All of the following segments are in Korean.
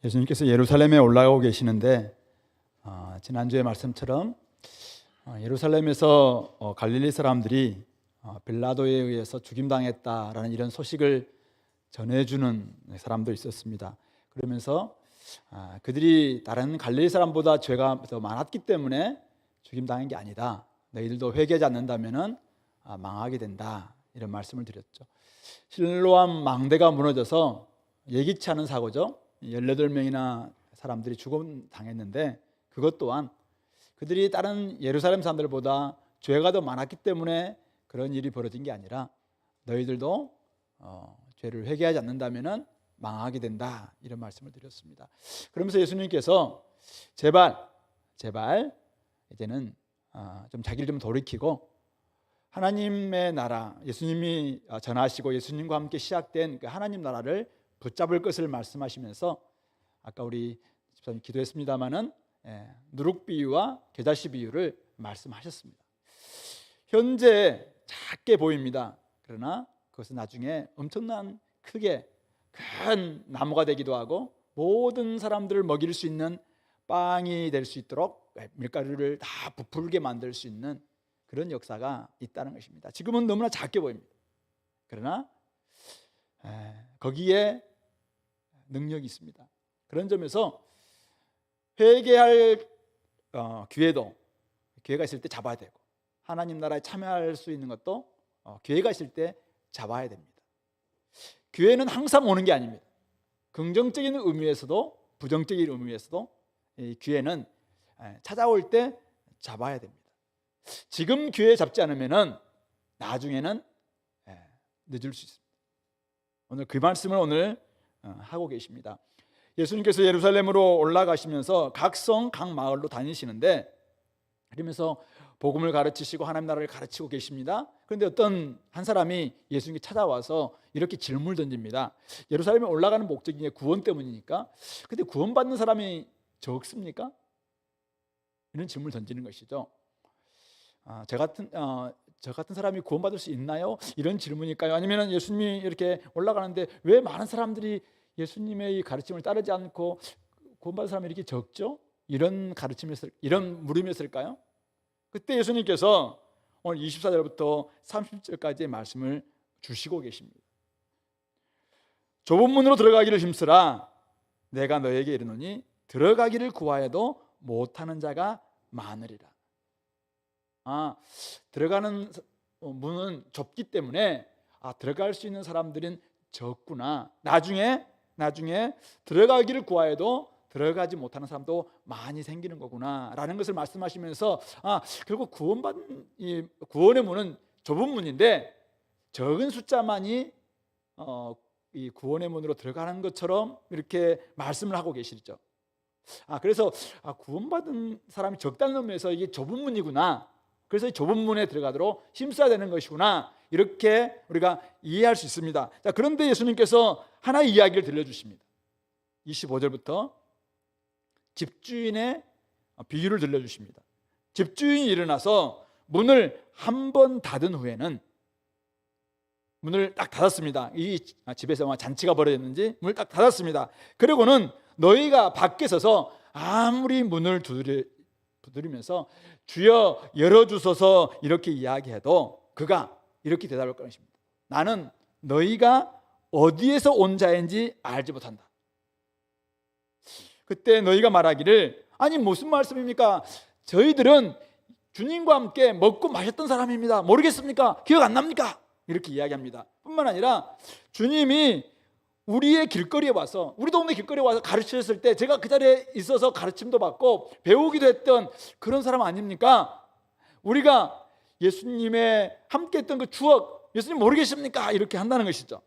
예수님께서 예루살렘에 올라가고 계시는데 지난주의 말씀처럼 예루살렘에서 갈릴리 사람들이 빌라도에 의해서 죽임당했다라는 이런 소식을 전해주는 사람도 있었습니다. 그러면서 그들이 다른 갈릴리 사람보다 죄가 더 많았기 때문에 죽임당한 게 아니다. 너희들도 회개하지 않는다면 망하게 된다. 이런 말씀을 드렸죠. 실로암 망대가 무너져서 예기치 않은 사고죠. 18명이나 사람들이 죽음당했는데 그것 또한 그들이 다른 예루살렘 사람들보다 죄가 더 많았기 때문에 그런 일이 벌어진 게 아니라 너희들도 죄를 회개하지 않는다면 망하게 된다, 이런 말씀을 드렸습니다. 그러면서 예수님께서 제발 이제는 좀 자기를 좀 돌이키고 하나님의 나라, 예수님이 전하시고 예수님과 함께 시작된 그 하나님 나라를 붙잡을 것을 말씀하시면서 아까 우리 집사님 기도했습니다마는 누룩 비유와 겨자씨 비유를 말씀하셨습니다. 현재 작게 보입니다. 그러나 그것은 나중에 엄청난 크게 큰 나무가 되기도 하고 모든 사람들을 먹일 수 있는 빵이 될 수 있도록 밀가루를 다 부풀게 만들 수 있는 그런 역사가 있다는 것입니다. 지금은 너무나 작게 보입니다. 그러나 거기에 능력이 있습니다. 그런 점에서 회개할 기회가 있을 때 잡아야 되고 하나님 나라에 참여할 수 있는 것도 기회가 있을 때 잡아야 됩니다. 기회는 항상 오는 게 아닙니다. 긍정적인 의미에서도 부정적인 의미에서도 이 기회는 찾아올 때 잡아야 됩니다. 지금 기회 잡지 않으면 나중에는 늦을 수 있습니다. 오늘 그 말씀을 하고 계십니다. 예수님께서 예루살렘으로 올라가시면서 각 성, 각 마을로 다니시는데 그러면서 복음을 가르치시고 하나님 나라를 가르치고 계십니다. 그런데 어떤 한 사람이 예수님께 찾아와서 이렇게 질문을 던집니다. 예루살렘에 올라가는 목적이 구원 때문이니까, 근데 구원받는 사람이 적습니까? 이런 질문을 던지는 것이죠. 저 같은 사람이 구원받을 수 있나요? 이런 질문일까요? 아니면 예수님이 이렇게 올라가는데 왜 많은 사람들이 예수님의 가르침을 따르지 않고 구원받은 사람이 이렇게 적죠? 이런 물음이었을까요? 그때 예수님께서 오늘 24절부터 30절까지의 말씀을 주시고 계십니다. 좁은 문으로 들어가기를 힘쓰라. 내가 너에게 이르노니 들어가기를 구하여도 못하는 자가 많으리라. 들어가는 문은 좁기 때문에 들어갈 수 있는 사람들은 적구나. 나중에 들어가기를 구하여도 들어가지 못하는 사람도 많이 생기는 거구나 라는 것을 말씀하시면서 결국 구원의 문은 좁은 문인데 적은 숫자만이 이 구원의 문으로 들어가는 것처럼 이렇게 말씀을 하고 계시죠. 그래서 구원받은 사람이 적다는 의미에서 이게 좁은 문이구나, 그래서 이 좁은 문에 들어가도록 힘써야 되는 것이구나, 이렇게 우리가 이해할 수 있습니다. 그런데 예수님께서 하나의 이야기를 들려주십니다. 25절부터 집주인의 비유를 들려주십니다. 집주인이 일어나서 문을 한 번 닫은 후에는 문을 딱 닫았습니다. 이 집에서 잔치가 벌어졌는지 문을 딱 닫았습니다. 그리고는 너희가 밖에 서서 아무리 문을 두드리면서 주여 열어주소서 이렇게 이야기해도 그가 이렇게 대답할 것입니다. 나는 너희가 어디에서 온 자인지 알지 못한다. 그때 너희가 말하기를 아니 무슨 말씀입니까? 저희들은 주님과 함께 먹고 마셨던 사람입니다. 모르겠습니까? 기억 안 납니까? 이렇게 이야기합니다. 뿐만 아니라 주님이 우리의 길거리에 와서, 우리 동네 길거리에 와서 가르치셨을 때 제가 그 자리에 있어서 가르침도 받고 배우기도 했던 그런 사람 아닙니까? 우리가 예수님의 함께 했던 그 추억, 예수님 모르겠습니까? 이렇게 한다는 것이죠.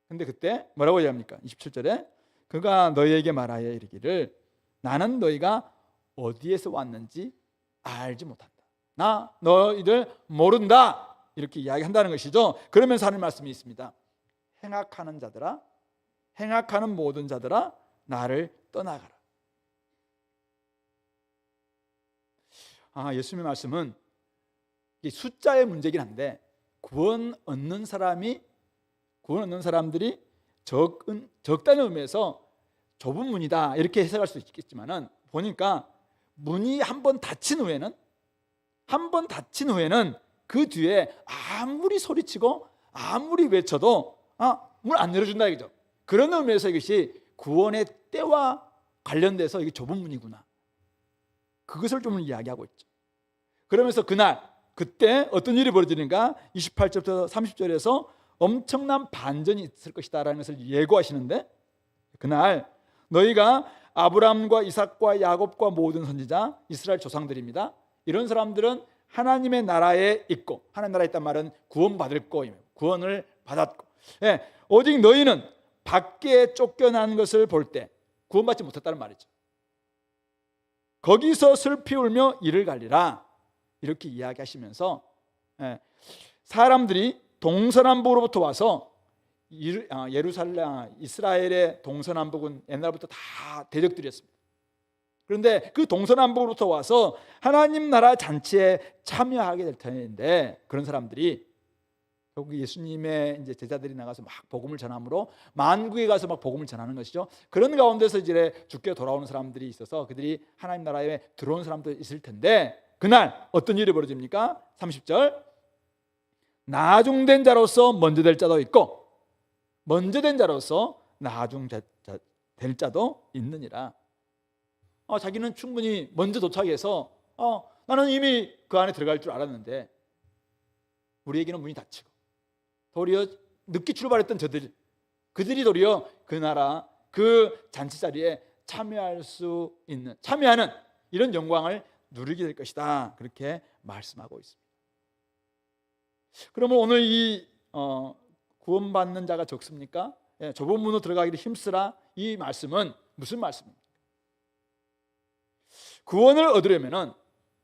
근데 그때 뭐라고 얘기합니까? 27절에 그가 너희에게 말하여 이르기를 나는 너희가 어디에서 왔는지 알지 못한다. 나 너희들 모른다. 이렇게 이야기한다는 것이죠. 그러면서 하는 말씀이 있습니다. 행악하는 모든 자들아 나를 떠나가라. 예수님의 말씀은 숫자의 문제긴 한데 구원 얻는 사람들이 적다는 의미에서 좁은 문이다 이렇게 해석할 수 있겠지만은 보니까 문이 한 번 닫힌 후에는 그 뒤에 아무리 소리치고 아무리 외쳐도 문 안 열어준다 이거죠. 그런 의미에서 이것이 구원의 때와 관련돼서 이게 좁은 문이구나, 그것을 좀 이야기하고 있죠. 그러면서 그때 어떤 일이 벌어지는가, 28절부터 30절에서 엄청난 반전이 있을 것이다 라는 것을 예고하시는데, 그날 너희가 아브라함과 이삭과 야곱과 모든 선지자 이스라엘 조상들입니다. 이런 사람들은 하나님의 나라에 있고, 하나님 나라에 있단 말은 구원받을 거예요. 구원을 받았고, 오직 너희는 밖에 쫓겨난 것을 볼 때 구원받지 못했다는 말이죠. 거기서 슬피 울며 이를 갈리라 이렇게 이야기하시면서 사람들이 동서남북으로부터 와서 예루살렘, 이스라엘의 동서남북은 옛날부터 다 대적들이었습니다. 그런데 그 동서남북으로부터 와서 하나님 나라 잔치에 참여하게 될 터인데, 그런 사람들이 결국 예수님의 이제 제자들이 나가서 막 복음을 전함으로 만국에 가서 막 복음을 전하는 것이죠. 그런 가운데서 이제 죽게 돌아오는 사람들이 있어서 그들이 하나님 나라에 들어온 사람도 있을 텐데, 그날 어떤 일이 벌어집니까? 30절, 나중된 자로서 먼저 될 자도 있고 먼저 된 자로서 나중 될 자도 있느니라. 자기는 충분히 먼저 도착해서 나는 이미 그 안에 들어갈 줄 알았는데, 우리에게는 문이 닫히고 도리어 늦게 출발했던 그들이 도리어 그 나라 그 잔치 자리에 참여하는 이런 영광을 누리게 될 것이다, 그렇게 말씀하고 있습니다. 그러면 오늘 이 구원받는 자가 적습니까? 좁은 문으로 들어가기를 힘쓰라, 이 말씀은 무슨 말씀입니까? 구원을 얻으려면은,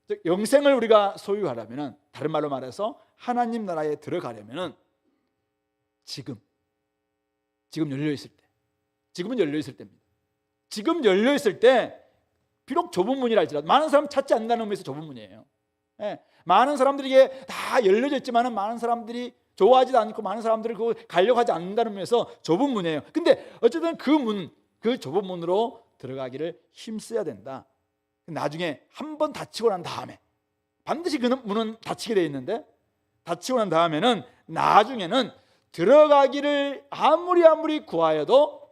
즉 영생을 우리가 소유하려면은, 다른 말로 말해서 하나님 나라에 들어가려면은 지금 열려 있을 때, 지금은 열려 있을 때입니다. 지금 열려 있을 때, 비록 좁은 문이라 할지라도 많은 사람 찾지 않는다는 의미에서 좁은 문이에요. 많은 사람들에게 다 열려져 있지만은 많은 사람들이 좋아하지도 않고 많은 사람들을 그거 가려고 하지 않는다는 의미에서 좁은 문이에요. 근데 어쨌든 그 좁은 문으로 들어가기를 힘써야 된다. 나중에 한 번 닫히고 난 다음에, 반드시 그 문은 닫히게 되어 있는데, 닫히고 난 다음에는 나중에는 들어가기를 아무리 구하여도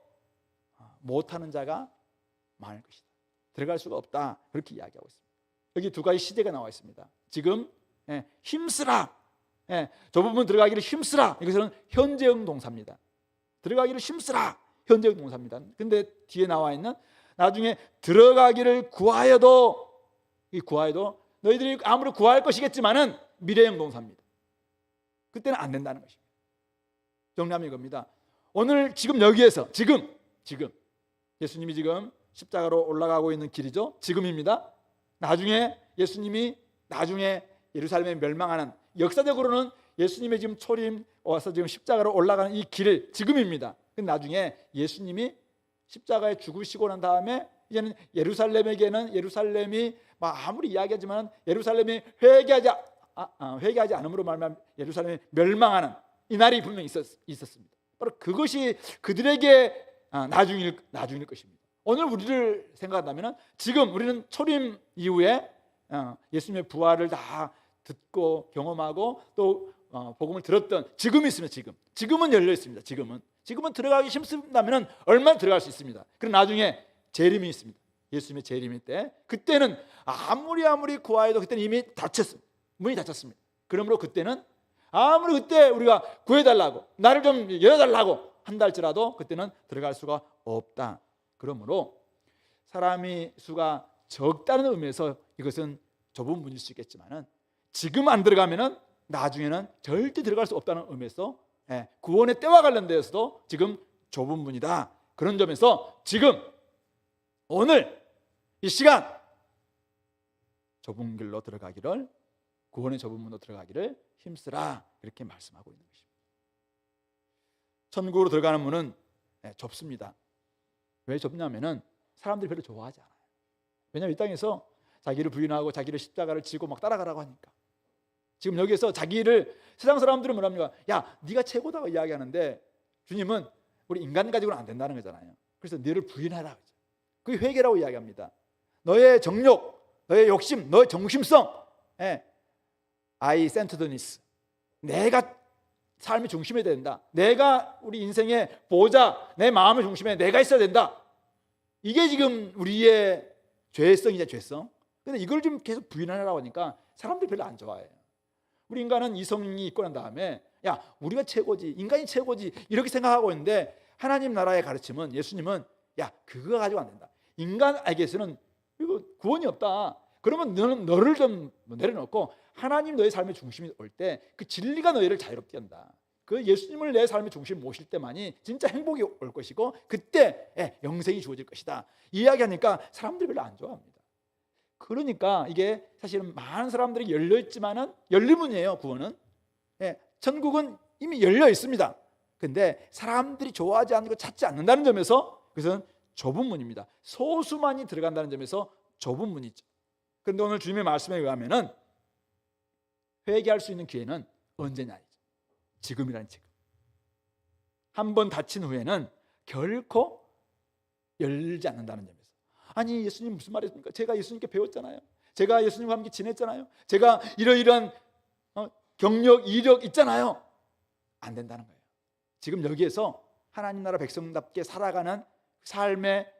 못하는 자가 많을 것이다. 들어갈 수가 없다, 그렇게 이야기하고 있습니다. 여기 두 가지 시대가 나와 있습니다. 지금 힘쓰라, 좁은 문 들어가기를 힘쓰라, 이것은 현재형 동사입니다. 들어가기를 힘쓰라, 현재형 동사입니다. 근데 뒤에 나와 있는 나중에 들어가기를 구하여도 너희들이 아무리 구할 것이겠지만은 미래형 동사입니다. 그때는 안 된다는 것입니다. 정리하면 이겁니다. 오늘 지금 여기에서 지금 예수님이 지금 십자가로 올라가고 있는 길이죠. 지금입니다. 나중에 예수님이 예루살렘에 멸망하는, 역사적으로는 예수님의 지금 초림 와서 지금 십자가로 올라가는 이 길 지금입니다. 근데 나중에 예수님이 십자가에 죽으시고 난 다음에 이제는 예루살렘이 아무리 이야기하지만 예루살렘이 회개하지 않음으로 말하면 예루살렘이 멸망하는 이 날이 분명히 있었습니다. 바로 그것이 그들에게 나중일 것입니다. 오늘 우리를 생각한다면 지금 우리는 초림 이후에 예수님의 부활을 다 듣고 경험하고 또 복음을 들었던 지금이 있습니다. 지금은 열려 있습니다. 지금은 들어가기 힘쓰다면 얼마나 들어갈 수 있습니다. 그럼 나중에 재림이 있습니다. 예수님의 재림일 때, 그때는 아무리 구하여도 그때는 이미 문이 닫혔습니다. 그러므로 그때는 아무리 그때 우리가 구해달라고, 나를 좀 열어달라고 한다 할지라도 그때는 들어갈 수가 없다. 그러므로 사람이 수가 적다는 의미에서 이것은 좁은 문일 수 있겠지만은, 지금 안 들어가면은 나중에는 절대 들어갈 수 없다는 의미에서 구원의 때와 관련되어서도 지금 좁은 문이다. 그런 점에서 지금 오늘 이 시간 좁은 길로 들어가기를, 구원의 좁은 문으로 들어가기를 힘쓰라, 이렇게 말씀하고 있는 것입니다. 천국으로 들어가는 문은 좁습니다. 왜 좁냐면은 사람들이 별로 좋아하지 않아요. 왜냐하면 이 땅에서 자기를 부인하고 자기를 십자가를 지고 막 따라가라고 하니까. 지금 여기에서 세상 사람들은 뭐랍니까? 야, 네가 최고다고 이야기하는데 주님은 우리 인간 가지고는 안 된다는 거잖아요. 그래서 너를 부인하라. 그게 회개라고 이야기합니다. 너의 정욕, 너의 욕심, 너의 정심성, I centeredness, 내가 삶의 중심이 된다. 내가 우리 인생의 보호자, 내 마음의 중심에 내가 있어야 된다. 이게 지금 우리의 죄성이자 죄성. 근데 이걸 좀 계속 부인하라고 하니까 사람들이 별로 안 좋아해요. 우리 인간은 이성이 있고 난 다음에 야, 우리가 최고지, 인간이 최고지 이렇게 생각하고 있는데, 하나님 나라의 가르침은, 예수님은 야, 그거 가지고 안 된다. 인간에게서는 이거 구원이 없다. 그러면 너를 좀 내려놓고 하나님 너의 삶의 중심이 올 때 그 진리가 너희를 자유롭게 한다. 그 예수님을 내 삶의 중심 모실 때만이 진짜 행복이 올 것이고, 그때 영생이 주어질 것이다. 이야기하니까 사람들이 별로 안 좋아합니다. 그러니까 이게 사실은 많은 사람들이 열려 있지만은 열린 문이에요. 구원은 천국은 이미 열려 있습니다. 근데 사람들이 좋아하지 않고 찾지 않는다는 점에서 그것은 좁은 문입니다. 소수만이 들어간다는 점에서 좁은 문이죠. 그런데 오늘 주님의 말씀에 의하면은 회개할 수 있는 기회는 언제냐, 지금이라는 지금. 한번 다친 후에는 결코 열리지 않는다는 점에서. 아니, 예수님 무슨 말이십니까? 제가 예수님께 배웠잖아요. 제가 예수님과 함께 지냈잖아요. 제가 이러이러한 경력, 이력 있잖아요. 안 된다는 거예요. 지금 여기에서 하나님 나라 백성답게 살아가는 삶의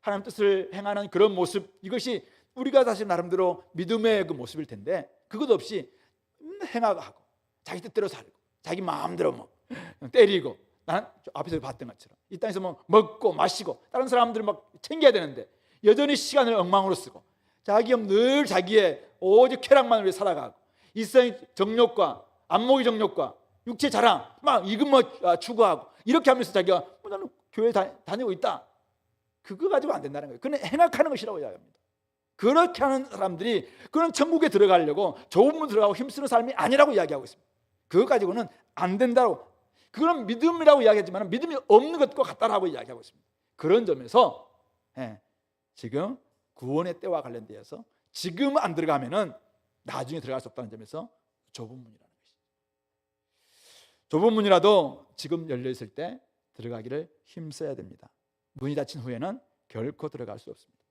하나님 뜻을 행하는 그런 모습, 이것이 우리가 사실 나름대로 믿음의 그 모습일 텐데, 그것 없이 행하고 자기 뜻대로 살고 자기 마음대로 뭐 때리고, 나는 앞에서 봤던 것처럼 이 땅에서 뭐 먹고 마시고 다른 사람들을 막 챙겨야 되는데 여전히 시간을 엉망으로 쓰고 자기 늘 자기의 오직 쾌락만을 위해 살아가고, 이 세상의 정욕과 안목의 정욕과 육체 자랑 막 이것 뭐 추구하고 이렇게 하면서 자기가 나는 교회 다니고 있다. 그거 가지고 안 된다는 거예요. 그건 행악하는 것이라고 이야기합니다. 그렇게 하는 사람들이 그런 천국에 들어가려고 좁은 문 들어가고 힘쓰는 삶이 아니라고 이야기하고 있습니다. 그거 가지고는 안 된다고. 그건 믿음이라고 이야기하지만 믿음이 없는 것과 같다라고 이야기하고 있습니다. 그런 점에서 지금 구원의 때와 관련되어서 지금 안 들어가면은 나중에 들어갈 수 없다는 점에서 좁은 문이라는 것이죠. 좁은 문이라도 지금 열려 있을 때 들어가기를 힘써야 됩니다. 문이 닫힌 후에는 결코 들어갈 수 없습니다.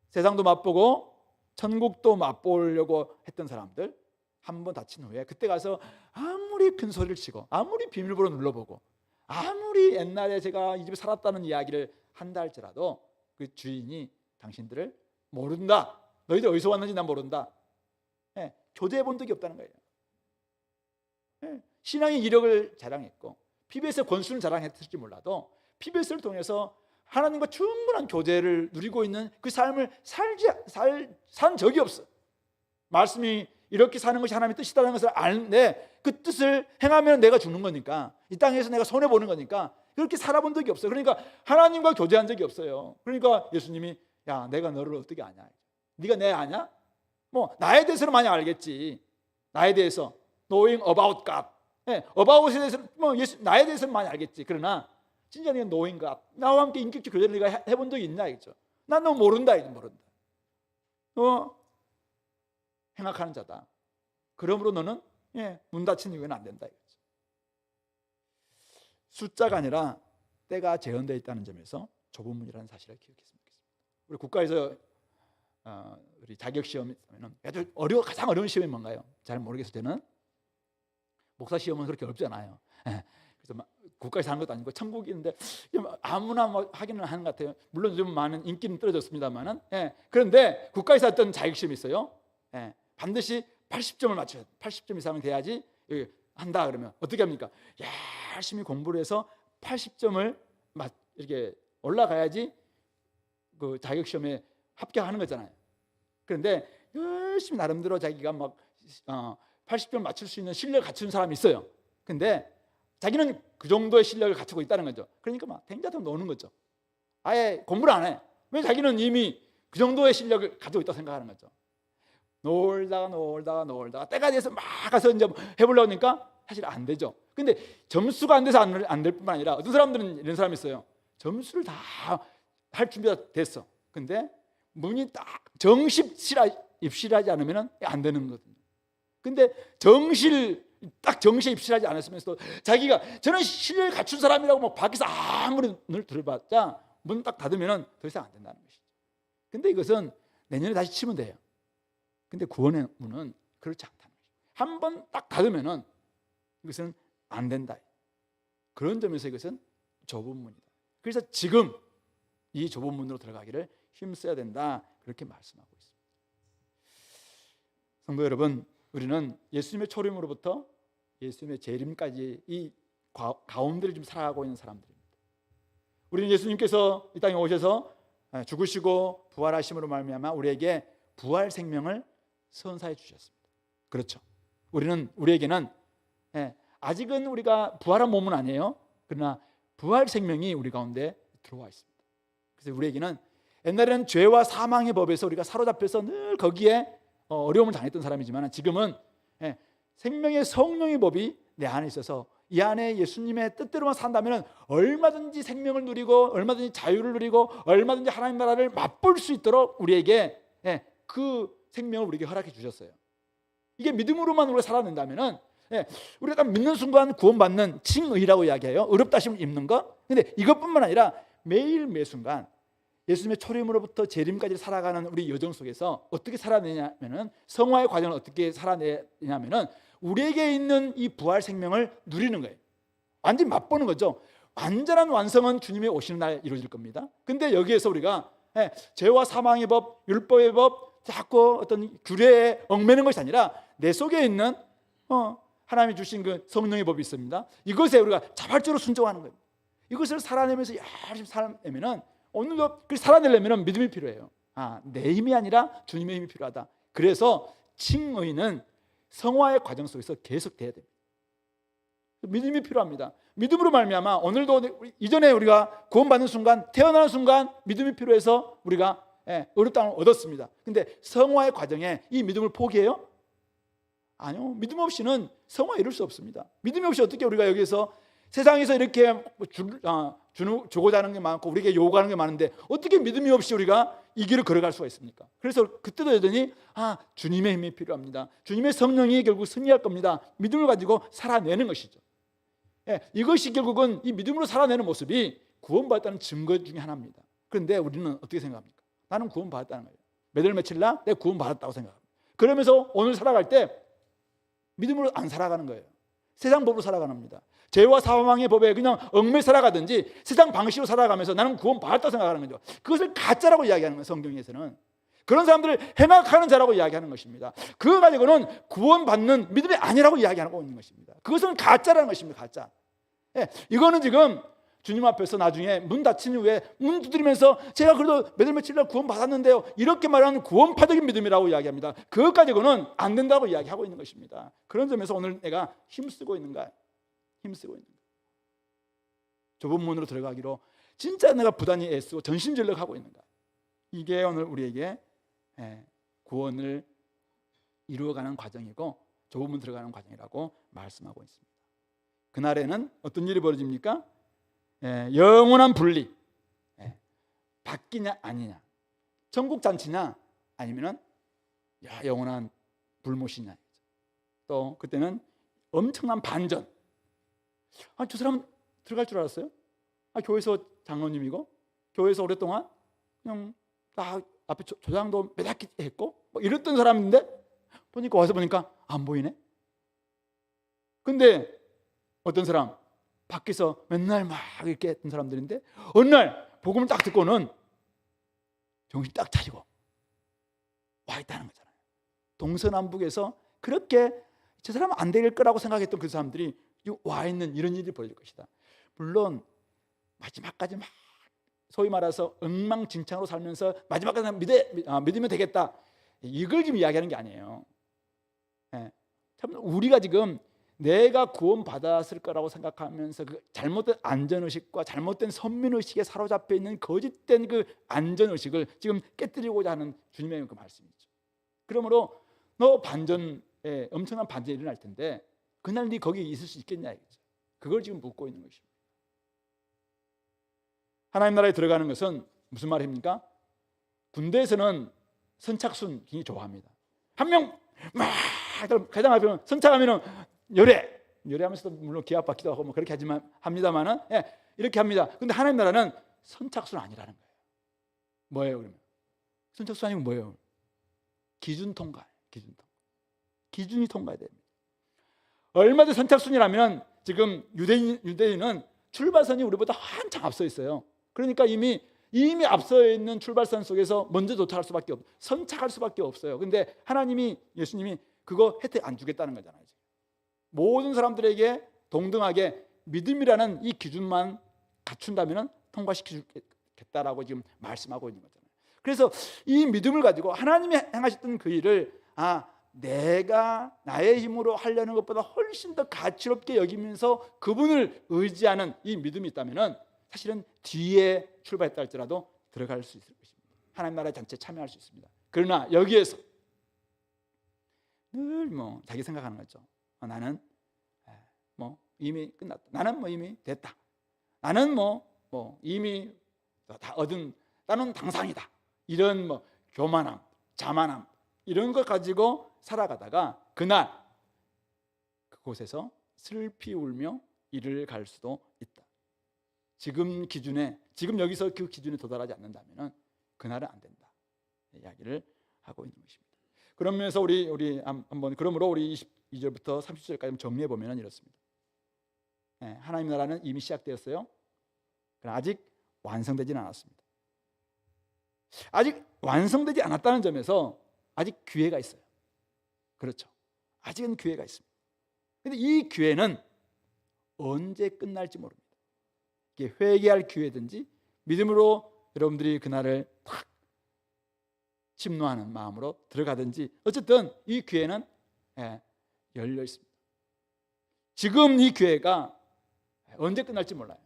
세상도 맛보고 천국도 맛보려고 했던 사람들, 한번 닫힌 후에 그때 가서 아무리 큰 소리를 치고 아무리 비밀번호 눌러보고 아무리 옛날에 제가 이 집에 살았다는 이야기를 한다 할지라도 그 주인이 당신들을 모른다. 너희들 어디서 왔는지 난 모른다. 교제해 본 적이 없다는 거예요. 신앙의 이력을 자랑했고 PBS의 권수는 자랑했을지 몰라도 PBS를 통해서 하나님과 충분한 교제를 누리고 있는 그 삶을 산 적이 없어. 말씀이 이렇게 사는 것이 하나님의 뜻이라는 것을 아는데 그 뜻을 행하면 내가 죽는 거니까, 이 땅에서 내가 손해보는 거니까 그렇게 살아본 적이 없어요. 그러니까 하나님과 교제한 적이 없어요. 그러니까 예수님이 야, 내가 너를 어떻게 아냐? 네가 내 아냐? 뭐 나에 대해서는 많이 알겠지. 나에 대해서 knowing about God, about에 대해서는 뭐 나에 대해서는 많이 알겠지. 그러나 진짜 네가 knowing God, 나와 함께 인격적 교제를 네가 해본 적이 있냐 이거죠. 난 너 모른다. 행악하는 자다. 그러므로 너는 문 닫힌 이후에는 안 된다 이거죠. 숫자가 아니라 때가 재현되어 있다는 점에서 좁은 문이라는 사실을 기억했으면 좋겠습니다. 우리 국가에서 우리 자격 시험은 아주 가장 어려운 시험이 뭔가요? 잘 모르겠을 때는 목사 시험은 그렇게 어렵지 않아요. 그래서 국가에서 하는 것도 아니고 천국인데 아무나 뭐 하기는 하는 것 같아요. 물론 좀 많은 인기는 떨어졌습니다만은 그런데 국가에서 했던 자격 시험이 있어요. 반드시 80점을 맞춰야 돼. 80점 이상은 돼야지 한다. 그러면 어떻게 합니까? 열심히 공부를 해서 80점을 이렇게 올라가야지 그 자격 시험에 합격하는 거잖아요. 그런데 열심히 나름대로 자기가 막 80점 맞출 수 있는 실력을 갖춘 사람이 있어요. 근데 자기는 그 정도의 실력을 갖추고 있다는 거죠. 그러니까 막 댕자처럼 노는 거죠. 아예 공부를 안 해. 왜? 자기는 이미 그 정도의 실력을 가지고 있다고 생각하는 거죠. 놀다가 때가 돼서 막 가서 이제 해보려고 하니까 사실 안 되죠. 근데 점수가 안 돼서 안 될 뿐만 아니라 어떤 사람들은 이런 사람이 있어요. 점수를 다 할 준비가 됐어. 근데 문이 딱 입실하지 않으면 안 되는 거거든요. 근데 정실 딱 정시에 입실하지 않았으면서도 자기가 저는 신뢰를 갖춘 사람이라고 막 밖에서 아무리 눈을 들어봤자 문 딱 닫으면 더 이상 안 된다는 것이죠. 근데 이것은 내년에 다시 치면 돼요. 근데 구원의 문은 그렇지 않다는 거죠. 한 번 딱 닫으면은 이것은 안 된다. 그런 점에서 이것은 좁은 문이다. 그래서 지금 이 좁은 문으로 들어가기를 힘써야 된다. 그렇게 말씀하고 있습니다. 성도 여러분, 우리는 예수님의 초림으로부터 예수님의 재림까지 이 가운데를 좀 살아가고 있는 사람들입니다. 우리는 예수님께서 이 땅에 오셔서 죽으시고 부활하심으로 말미암아 우리에게 부활 생명을 선사해 주셨습니다. 그렇죠. 우리에게는 아직은 우리가 부활한 몸은 아니에요. 그러나 부활 생명이 우리 가운데 들어와 있습니다. 그래서 우리에게는 옛날에는 죄와 사망의 법에서 우리가 사로잡혀서 늘 거기에 어려움을 당했던 사람이지만 지금은 생명의 성령의 법이 내 안에 있어서 이 안에 예수님의 뜻대로만 산다면 얼마든지 생명을 누리고 얼마든지 자유를 누리고 얼마든지 하나님 나라를 맛볼 수 있도록 우리에게 그 생명을 우리에게 허락해 주셨어요. 이게 믿음으로만 우리가 살아낸다면 우리가 믿는 순간 구원받는 칭의라고 이야기해요. 어렵다 하시면 입는 것. 근데 이것뿐만 아니라 매일 매 순간 예수님의 초림으로부터 재림까지 살아가는 우리 여정 속에서 어떻게 살아내냐면은 성화의 과정을 어떻게 살아내냐면은 우리에게 있는 이 부활 생명을 누리는 거예요. 완전히 맛보는 거죠. 완전한 완성은 주님의 오시는 날 이루어질 겁니다. 근데 여기에서 우리가 죄와 사망의 법, 율법의 법, 자꾸 어떤 규례에 얽매는 것이 아니라 내 속에 있는 하나님이 주신 그 성령의 법이 있습니다. 이것에 우리가 자발적으로 순종하는 거예요. 이것을 살아내면서 열심히 살아내면은 오늘도 그 살아내려면 믿음이 필요해요. 내 힘이 아니라 주님의 힘이 필요하다. 그래서 칭의는 성화의 과정 속에서 계속돼야 됩니다. 믿음이 필요합니다. 믿음으로 말미암아 오늘도 이전에 우리가 구원받는 순간, 태어나는 순간 믿음이 필요해서 우리가 어렵다는 걸 얻었습니다. 근데 성화의 과정에 이 믿음을 포기해요? 아니요. 믿음 없이는 성화 이룰 수 없습니다. 믿음이 없이 어떻게 우리가 여기서 세상에서 이렇게 주고자 하는 게 많고 우리에게 요구하는 게 많은데 어떻게 믿음이 없이 우리가 이 길을 걸어갈 수가 있습니까? 그래서 그때도 여전히 주님의 힘이 필요합니다. 주님의 성령이 결국 승리할 겁니다. 믿음을 가지고 살아내는 것이죠. 이것이 결국은 이 믿음으로 살아내는 모습이 구원받았다는 증거 중에 하나입니다. 그런데 우리는 어떻게 생각합니까? 나는 구원받았다는 거예요. 몇 월 며칠 날 내가 구원받았다고 생각합니다. 그러면서 오늘 살아갈 때 믿음으로 안 살아가는 거예요. 세상 법으로 살아가는 겁니다. 죄와 사망의 법에 그냥 얽매 살아가든지 세상 방식으로 살아가면서 나는 구원받았다고 생각하는 거죠. 그것을 가짜라고 이야기하는 거예요. 성경에서는. 그런 사람들을 행악하는 자라고 이야기하는 것입니다. 그거 가지고는 구원받는 믿음이 아니라고 이야기하고 있는 것입니다. 그것은 가짜라는 것입니다. 가짜. 이거는 지금 주님 앞에서 나중에 문 닫힌 후에 문 두드리면서 제가 그래도 몇 월 며칠 날 구원받았는데요, 이렇게 말하는 구원파적인 믿음이라고 이야기합니다. 그것 가지고는 안 된다고 이야기하고 있는 것입니다. 그런 점에서 오늘 내가 힘쓰고 있는가? 힘쓰고 있는가? 좁은 문으로 들어가기로 진짜 내가 부단히 애쓰고 전심전력하고 있는가? 이게 오늘 우리에게 구원을 이루어가는 과정이고 좁은 문 들어가는 과정이라고 말씀하고 있습니다. 그날에는 어떤 일이 벌어집니까? 영원한 분리, 바뀌냐 아니냐, 천국잔치냐 아니면 영원한 불못이냐. 또 그때는 엄청난 반전. 저 사람 들어갈 줄 알았어요? 교회에서 장로님이고 교회에서 오랫동안 그냥 딱 앞에 조장도 몇 학기 했고 뭐 이랬던 사람인데 보니까 와서 보니까 안 보이네. 근데 어떤 사람 밖에서 맨날 막 이렇게 했던 사람들인데 어느 날 복음을 딱 듣고는 정신 딱 차리고 와 있다는 거잖아요. 동서남북에서 그렇게 저 사람은 안 될 거라고 생각했던 그 사람들이 와 있는 이런 일이 벌어질 것이다. 물론 마지막까지 막 소위 말해서 엉망진창으로 살면서 마지막까지 믿으면 되겠다, 이걸 지금 이야기하는 게 아니에요. 참 우리가 지금 내가 구원받았을 거라고 생각하면서 그 잘못된 안전의식과 잘못된 선민의식에 사로잡혀 있는 거짓된 그 안전의식을 지금 깨뜨리고자 하는 주님의 그 말씀이죠. 그러므로 너 반전에 엄청난 반전이 일어날 텐데 그날 네 거기에 있을 수 있겠냐 이거죠. 그걸 지금 묻고 있는 것입니다. 하나님 나라에 들어가는 것은 무슨 말입니까? 군대에서는 선착순 굉장히 좋아합니다. 한 명 막 가장 앞에 선착하면은 요래하면서도 물론 기합 받기도 하고 뭐 그렇게 하지만 합니다만은 이렇게 합니다. 근데 하나님 나라는 선착순 아니라는 거예요. 뭐예요 그러면? 선착순 아니면 뭐예요? 기준 통과. 기준이 통과해야 됩니다. 얼마든지 선착순이라면 지금 유대인은 출발선이 우리보다 한참 앞서 있어요. 그러니까 이미 앞서 있는 출발선 속에서 먼저 도착할 수밖에 없어요. 선착할 수밖에 없어요. 근데 예수님이 그거 혜택 안 주겠다는 거잖아요. 모든 사람들에게 동등하게 믿음이라는 이 기준만 갖춘다면 통과시켜주겠다라고 지금 말씀하고 있는 거잖아요. 그래서 이 믿음을 가지고 하나님이 행하셨던 그 일을 내가 나의 힘으로 하려는 것보다 훨씬 더 가치롭게 여기면서 그분을 의지하는 이 믿음이 있다면 사실은 뒤에 출발했다 할지라도 들어갈 수 있을 것입니다. 하나님 나라의 전체에 참여할 수 있습니다. 그러나 여기에서 늘 자기 생각하는 거죠. 나는 이미 끝났다. 나는 이미 됐다. 나는 이미 다 얻은, 나는 당상이다. 이런 교만함, 자만함 이런 걸 가지고 살아가다가 그날 그곳에서 슬피 울며 이를 갈 수도 있다. 지금 여기서 그 기준에 도달하지 않는다면 그날은 안 된다. 이야기를 하고 있는 것입니다. 그러면서 우리 한번 그러므로 우리 22절부터 30절까지 정리해 보면 이렇습니다. 하나님 나라는 이미 시작되었어요. 그러나 아직 완성되지는 않았습니다. 아직 완성되지 않았다는 점에서 아직 기회가 있어요. 그렇죠. 아직은 기회가 있습니다. 그런데 이 기회는 언제 끝날지 모릅니다. 이게 회개할 기회든지 믿음으로 여러분들이 그날을 탁 침노하는 마음으로 들어가든지 어쨌든 이 기회는 열려 있습니다. 지금 이 기회가 언제 끝날지 몰라요.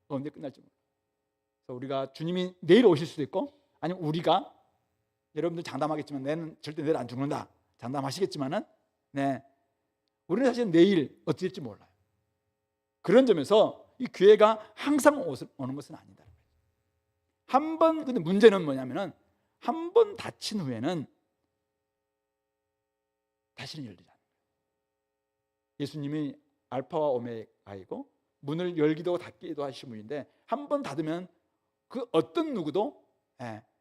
언제 끝날지 몰라요. 그래서 우리가 주님이 내일 오실 수도 있고 아니면 우리가 여러분들 장담하겠지만 내는 절대 내일 안 죽는다 장담하시겠지만은 우리는 사실 내일 어떻게 될지 몰라요. 그런 점에서 이 기회가 항상 오는 것은 아니다. 근데 문제는 뭐냐면은 한 번 다친 후에는 다시는 열리지 않아요. 예수님이 알파와 오메가이고 문을 열기도 닫기도 하신 분인데 한 번 닫으면 그 어떤 누구도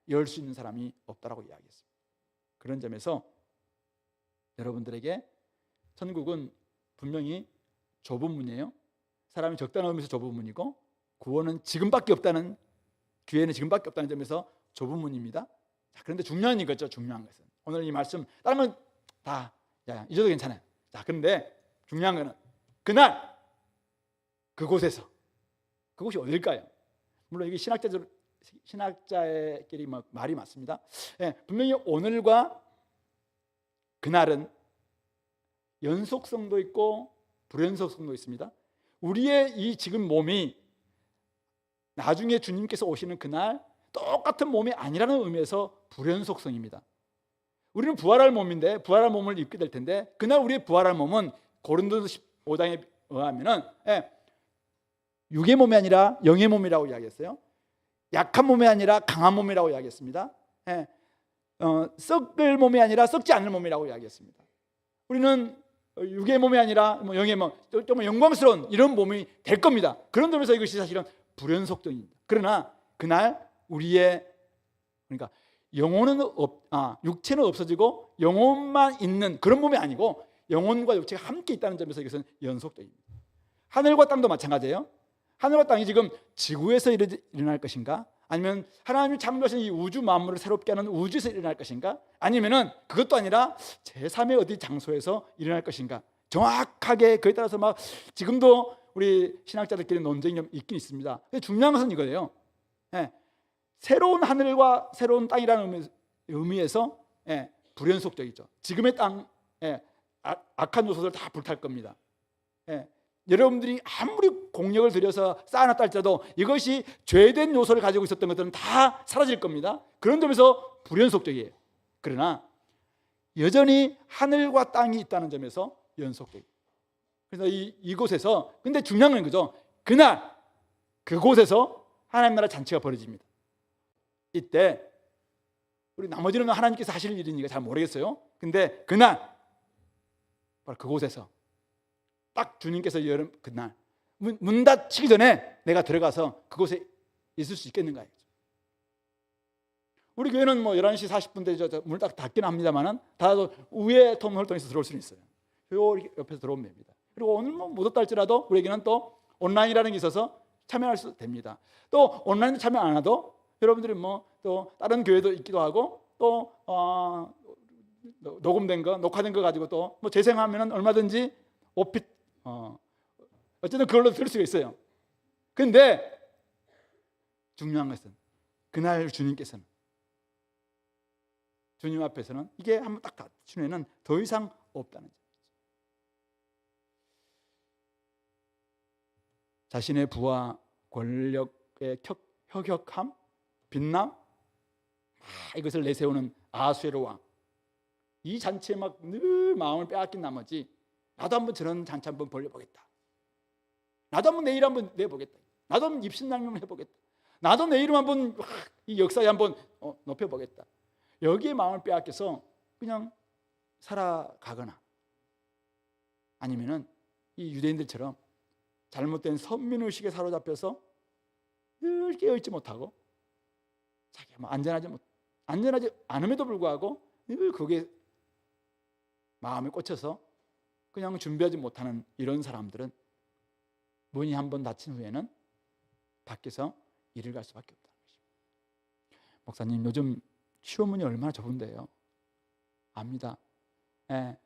열 수 있는 사람이 없다라고 이야기했습니다. 그런 점에서 여러분들에게 천국은 분명히 좁은 문이에요. 사람이 적다는 의미에서 좁은 문이고 구원은 지금밖에 없다는, 기회는 지금밖에 없다는 점에서 좁은 문입니다. 자, 그런데 중요한 이거죠. 중요한 것은 오늘 이 말씀 다른 건 다 잊어도 괜찮아요. 자, 그런데 중요한 거는 그날 그곳에서, 그곳이 어딜까요? 물론 이게 신학자끼리 말이 맞습니다. 분명히 오늘과 그날은 연속성도 있고 불연속성도 있습니다. 우리의 이 지금 몸이 나중에 주님께서 오시는 그날 똑같은 몸이 아니라는 의미에서 불연속성입니다. 우리는 부활할 몸인데 부활할 몸을 입게 될 텐데 그날 우리의 부활할 몸은 고린도서 15장에 의하면은 육의 몸이 아니라 영의 몸이라고 이야기했어요. 약한 몸이 아니라 강한 몸이라고 이야기했습니다. 썩을 몸이 아니라 썩지 않을 몸이라고 이야기했습니다. 우리는 육의 몸이 아니라 영의 몸, 좀 영광스러운 이런 몸이 될 겁니다. 그런 점에서 이것이 사실은 불연속성입니다. 그러나 그날 우리의, 그러니까 육체는 없어지고 영혼만 있는 그런 몸이 아니고 영혼과 육체가 함께 있다는 점에서 이것은 연속적입니다. 하늘과 땅도 마찬가지예요. 하늘과 땅이 지금 지구에서 일어날 것인가? 아니면 하나님이 창조하신 이 우주 만물을 새롭게 하는 우주에서 일어날 것인가? 아니면은 그것도 아니라 제3의 어디 장소에서 일어날 것인가? 정확하게 그에 따라서 지금도 우리 신학자들끼리 논쟁이 좀 있긴 있습니다. 중요한 것은 이거예요. 새로운 하늘과 새로운 땅이라는 의미에서 불연속적이죠. 지금의 땅 악한 요소들 다 불탈 겁니다. 여러분들이 아무리 공력을 들여서 쌓아놨다 할지라도 이것이 죄된 요소를 가지고 있었던 것들은 다 사라질 겁니다. 그런 점에서 불연속적이에요. 그러나 여전히 하늘과 땅이 있다는 점에서 연속적이에요. 그래서 이곳에서, 근데 중요한 건 그죠. 그날 그곳에서 하나님 나라 잔치가 벌어집니다. 이때 우리 나머지는 하나님께서 하실 일이니까 잘 모르겠어요. 근데 그날 바로 그곳에서 딱 주님께서 여름 그날 문 닫히기 전에 내가 들어가서 그곳에 있을 수 있겠는가. 우리 교회는 뭐 11시 40분대 문을 딱 닫기는 합니다만은 닫아도 위에 통 홀통에서 들어올 수는 있어요. 요 옆에서 들어오면 됩니다. 그리고 오늘 뭐 못 왔다 할지라도 우리에게는 또 온라인이라는 게 있어서 참여할 수 됩니다. 또 온라인 참여 안 해도 여러분들이 뭐 또 다른 교회도 있기도 하고 또 녹음된 거, 녹화된 거 가지고 또 뭐 재생하면은 얼마든지 오핏 어쨌든 그걸로 들을 수가 있어요. 근데 중요한 것은 그날 주님께서는 주님 앞에서는 이게 한번 딱 닫힌 후에는 더 이상 없다는 거죠. 자신의 부와 권력의 혁혁함, 빛남, 이것을 내세우는 아수에로 왕. 이 잔치에 막 늘 마음을 빼앗긴 나머지 나도 한번 저런 잔치 한번 벌려보겠다. 나도 한번 내 일 한번 내보겠다. 나도 한번 입신양명 해보겠다. 나도 내 이름 한번 이 역사에 한번 높여보겠다. 여기에 마음을 빼앗겨서 그냥 살아가거나 아니면은 이 유대인들처럼 잘못된 선민의식에 사로잡혀서 늘 깨어있지 못하고 자기가 뭐 안전하지 않음에도 불구하고 늘 거기에 마음에 꽂혀서 그냥 준비하지 못하는 이런 사람들은 문이 한번 닫힌 후에는 밖에서 일을 갈 수밖에 없다는 것입니다. 목사님, 요즘 취업문이 얼마나 좁은데요? 압니다.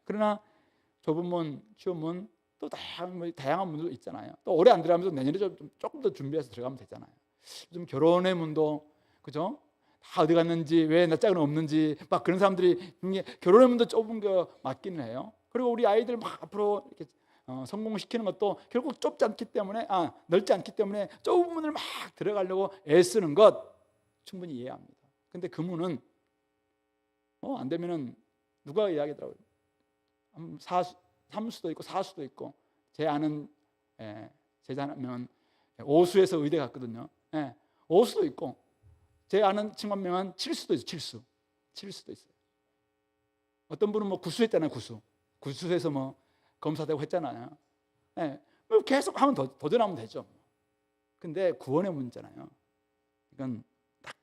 그러나 좁은 문, 취업문 또 다양한 문도 있잖아요. 또 올해 안 들어가면서 내년에 조금 더 준비해서 들어가면 되잖아요. 요즘 결혼의 문도 그죠? 다 어디 갔는지, 왜 내 짝은 없는지 막 그런 사람들이 결혼의 문도 좁은 거 맞기는 해요. 그리고 우리 아이들 막 앞으로 이렇게 성공시키는 것도 결국 좁지 않기 때문에 넓지 않기 때문에 좁은 문을 막 들어가려고 애쓰는 것 충분히 이해합니다. 근데 그 문은 안 되면은 누가 이야기하더라고요. 삼수도 있고 사수도 있고 제 아는 제자는 오수에서 의대 갔거든요. 오수도 있고 제 아는 친구 한 명은 칠수도 있어요. 칠수도 있어요. 어떤 분은 뭐 구수했잖아요. 구수해서 뭐 검사되고 했잖아요. 계속 하면 도전하면 되죠. 근데 구원의 문제잖아요. 이건 딱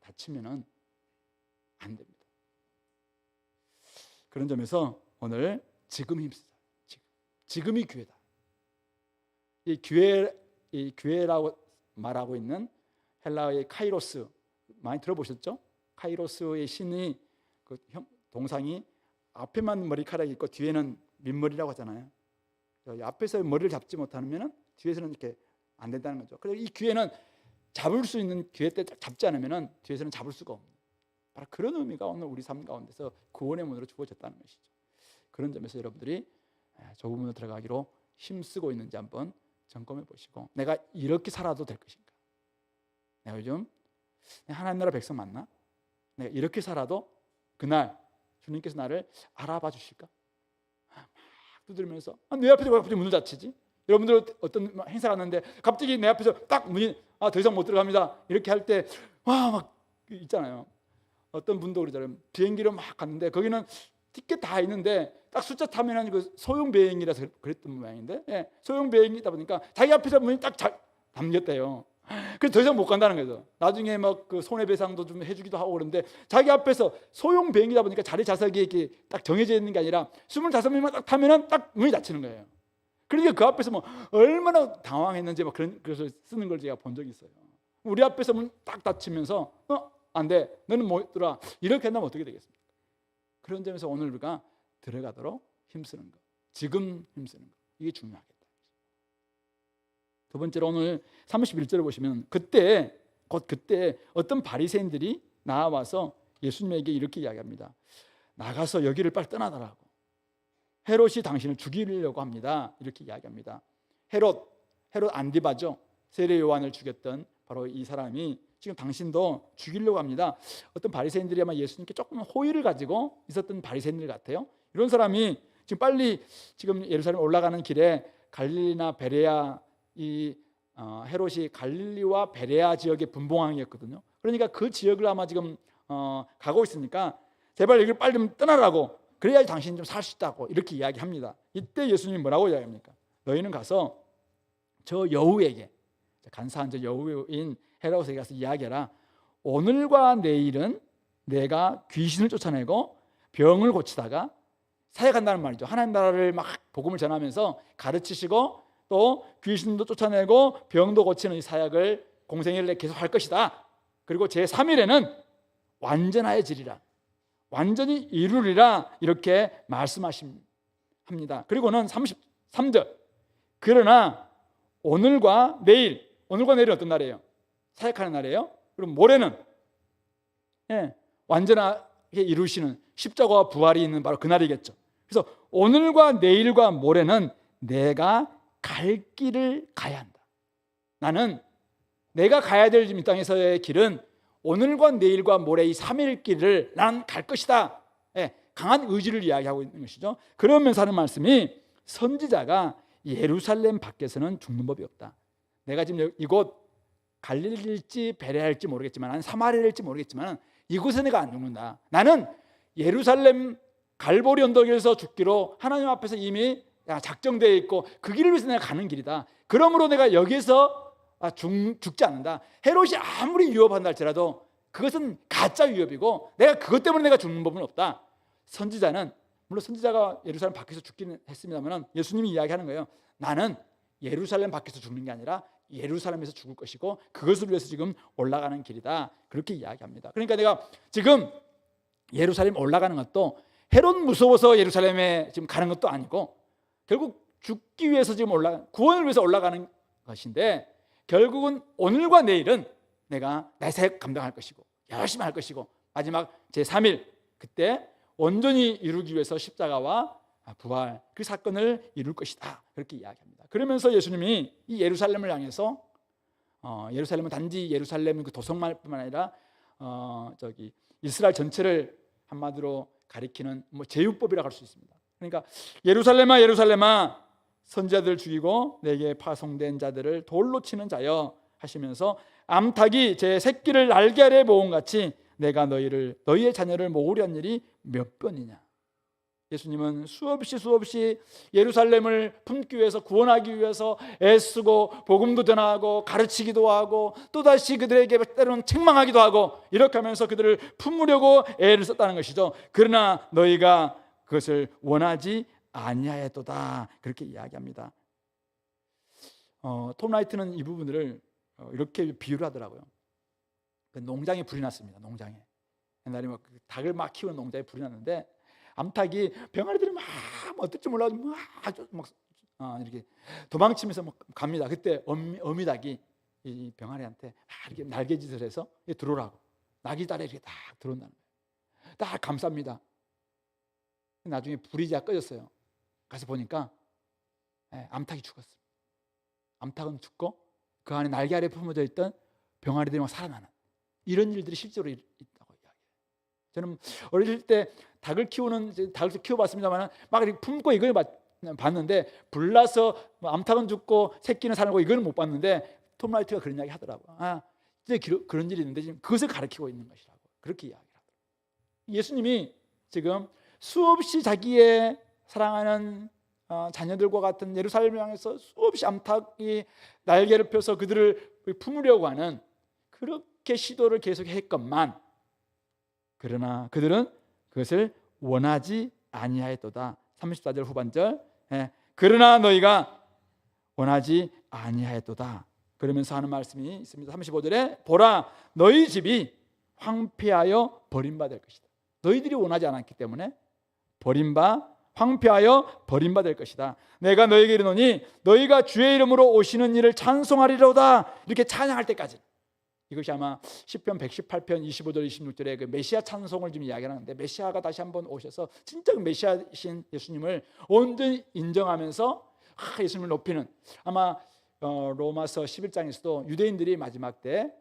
닫히면은 안 됩니다. 그런 점에서 오늘 지금 힘쓰자. 지금이 기회다. 이 기회라고 말하고 있는 헬라어의 카이로스 많이 들어보셨죠? 카이로스의 신이 그 동상이 앞에만 머리카락이 있고 뒤에는 민머리라고 하잖아요. 앞에서 머리를 잡지 못하면 뒤에서는 이렇게 안 된다는 거죠. 그래서 이 기회는 잡을 수 있는 기회 때 잡지 않으면 뒤에서는 잡을 수가 없는 바로 그런 의미가 오늘 우리 삶 가운데서 구원의 문으로 주어졌다는 것이죠. 그런 점에서 여러분들이 좁은 문으로 들어가기로 힘쓰고 있는지 한번 점검해 보시고 내가 이렇게 살아도 될 것인가? 내가 요즘 하나님 나라 백성 맞나? 내가 이렇게 살아도 그날 주님께서 나를 알아봐 주실까? 막 두드리면서 내 앞에서 왜 갑자기 문을 닫히지? 여러분들 어떤 행사가 왔는데 갑자기 내 앞에서 딱 문이 더 이상 못 들어갑니다 이렇게 할 때 막 있잖아요. 어떤 분도 그러잖아요. 비행기로 막 갔는데 거기는 티켓 다 있는데 딱 숫자 타면은 그 소형 비행이라서 그랬던 모양인데 소형 비행이다 보니까 자기 앞에서 문이 딱 잠겼대요. 그래서 더 이상 못 간다는 거죠. 나중에 막 그 손해배상도 좀 해주기도 하고 그러는데 자기 앞에서 소형 비행이다 보니까 자리 좌석이 이렇게 딱 정해져 있는 게 아니라 25명만 딱 타면은 딱 문이 닫히는 거예요. 그러니까 그 앞에서 뭐 얼마나 당황했는지 막 그런 것을 쓰는 걸 제가 본 적이 있어요. 우리 앞에서 문 딱 닫히면서 안 돼, 너는 못 들어와 이렇게 한다면 어떻게 되겠습니까? 그런 점에서 오늘 우리가 들어가도록 힘쓰는 것, 지금 힘쓰는 것, 이게 중요하겠다. 두 번째로 오늘 31절을 보시면 그때 어떤 바리새인들이 나와서 예수님에게 이렇게 이야기합니다. 나가서 여기를 빨리 떠나더라고. 헤롯이 당신을 죽이려고 합니다. 이렇게 이야기합니다. 헤롯 안디바죠. 세례 요한을 죽였던 바로 이 사람이 지금 당신도 죽이려고 합니다. 어떤 바리새인들이 아마 예수님께 조금 호의를 가지고 있었던 바리새인들 같아요. 이런 사람이 지금 빨리 지금 예루살렘 올라가는 길에 갈릴리나 베레아 헤롯이 갈릴리와 베레아 지역의 분봉왕이었거든요. 그러니까 그 지역을 아마 지금 가고 있으니까 제발 여기를 빨리 좀 떠나라고, 그래야지 당신이 좀 살 수 있다고 이렇게 이야기합니다. 이때 예수님이 뭐라고 이야기합니까? 너희는 가서 저 여우에게, 간사한 저 여우인 헤롯에게 가서 이야기해라. 오늘과 내일은 내가 귀신을 쫓아내고 병을 고치다가 사역한다는 말이죠. 하나님 나라를 막 복음을 전하면서 가르치시고 또 귀신도 쫓아내고 병도 고치는 이 사역을 공생애를 내 계속 할 것이다. 그리고 제3일에는 완전하여지리라, 완전히 이루리라, 이렇게 말씀하십니다. 그리고는 33절, 그러나 오늘과 내일은 어떤 날이에요? 사역하는 날이에요. 그럼 모레는 완전하게 이루시는 십자가와 부활이 있는 바로 그 날이겠죠. 그래서 오늘과 내일과 모레는 내가 갈 길을 가야 한다. 나는 내가 가야 될 이 땅에서의 길은 오늘과 내일과 모레 이 3일 길을 난 갈 것이다. 강한 의지를 이야기하고 있는 것이죠. 그러면서 하는 말씀이 선지자가 예루살렘 밖에서는 죽는 법이 없다. 내가 지금 이곳 갈릴리일지 베레아일지 모르겠지만 사마리아일지 모르겠지만 이곳에 내가 안 죽는다. 나는 예루살렘 갈보리 언덕에서 죽기로 하나님 앞에서 이미 작정되어 있고 그 길을 위해서 내가 가는 길이다. 그러므로 내가 여기에서 죽지 않는다. 헤롯이 아무리 위협한다 할지라도 그것은 가짜 위협이고 내가 그것 때문에 내가 죽는 법은 없다. 선지자는, 물론 선지자가 예루살렘 밖에서 죽기는 했습니다만 예수님이 이야기하는 거예요. 나는 예루살렘 밖에서 죽는 게 아니라 예루살렘에서 죽을 것이고 그것을 위해서 지금 올라가는 길이다. 그렇게 이야기합니다. 그러니까 내가 지금 예루살렘 올라가는 것도 헤롯 무서워서 예루살렘에 지금 가는 것도 아니고 결국 죽기 위해서 지금 구원을 위해서 올라가는 것인데 결국은 오늘과 내일은 내가 나의 사역 감당할 것이고 열심히 할 것이고 마지막 제3일 그때 온전히 이루기 위해서 십자가와 부활 그 사건을 이룰 것이다. 그렇게 이야기합니다. 그러면서 예수님이 이 예루살렘을 향해서 예루살렘은 단지 예루살렘 그 도성만뿐만 아니라 이스라엘 전체를 한마디로 가리키는 제육법이라고 할 수 있습니다. 그러니까 예루살렘아 예루살렘아 선지자들 죽이고 내게 파송된 자들을 돌로 치는 자여 하시면서 암탉이 제 새끼를 날개 아래 모은 같이 내가 너희의 자녀를 모으려는 일이 몇 번이냐. 예수님은 수없이 예루살렘을 품기 위해서 구원하기 위해서 애쓰고 복음도 전하고 가르치기도 하고 또다시 그들에게 때로는 책망하기도 하고 이렇게 하면서 그들을 품으려고 애를 썼다는 것이죠. 그러나 너희가 그것을 원하지 아니하였도다. 그렇게 이야기합니다. 톰 라이트는 이 부분들을 이렇게 비유를 하더라고요. 농장에 불이 났습니다. 농장에 옛날에 닭을 막 키우는 농장에 불이 났는데 암탉이 병아리들이 막 어떨지 몰라도 막 이렇게 도망치면서 막 갑니다. 그때 어미닭이 이 병아리한테 이렇게 날개짓을 해서 들어오라고 낙이 따라 이렇게 딱 들어온다는 거예요. 딱 감쌉니다. 나중에 불이 다 꺼졌어요. 가서 보니까 암탉이 죽었어요. 암탉은 죽고 그 안에 날개 아래 품어져 있던 병아리들이 막 살아나는 이런 일들이 실제로 있다고 이야기해요. 저는 어릴 때 닭을 키워봤습니다만 막 이렇게 품고 이걸 봤는데 불나서 암탉은 죽고 새끼는 살고 이거는 못 봤는데 톰 라이트가 그런 이야기 하더라고요. 이제 그런 일이 있는데 지금 그것을 가르치고 있는 것이라고 그렇게 이야기하더라고요. 예수님이 지금 수없이 자기의 사랑하는 자녀들과 같은 예루살렘을 향해서 수없이 암탉이 날개를 펴서 그들을 품으려고 하는 그렇게 시도를 계속했건만 그러나 그들은 그것을 원하지 아니하였도다. 34절 후반절 그러나 너희가 원하지 아니하였도다. 그러면서 하는 말씀이 있습니다. 35절에 보라 너희 집이 황폐하여 버림받을 것이다. 너희들이 원하지 않았기 때문에 황폐하여 버림받을 것이다. 내가 너희에게 이르노니 너희가 주의 이름으로 오시는 이를 찬송하리로다. 이렇게 찬양할 때까지. 이것이 아마 시편 118편 25절 26절에 그 메시아 찬송을 좀 이야기하는데 메시아가 다시 한번 오셔서 진짜 그 메시아이신 예수님을 온전히 인정하면서 예수님을 높이는 아마 로마서 11장에서도 유대인들이 마지막 때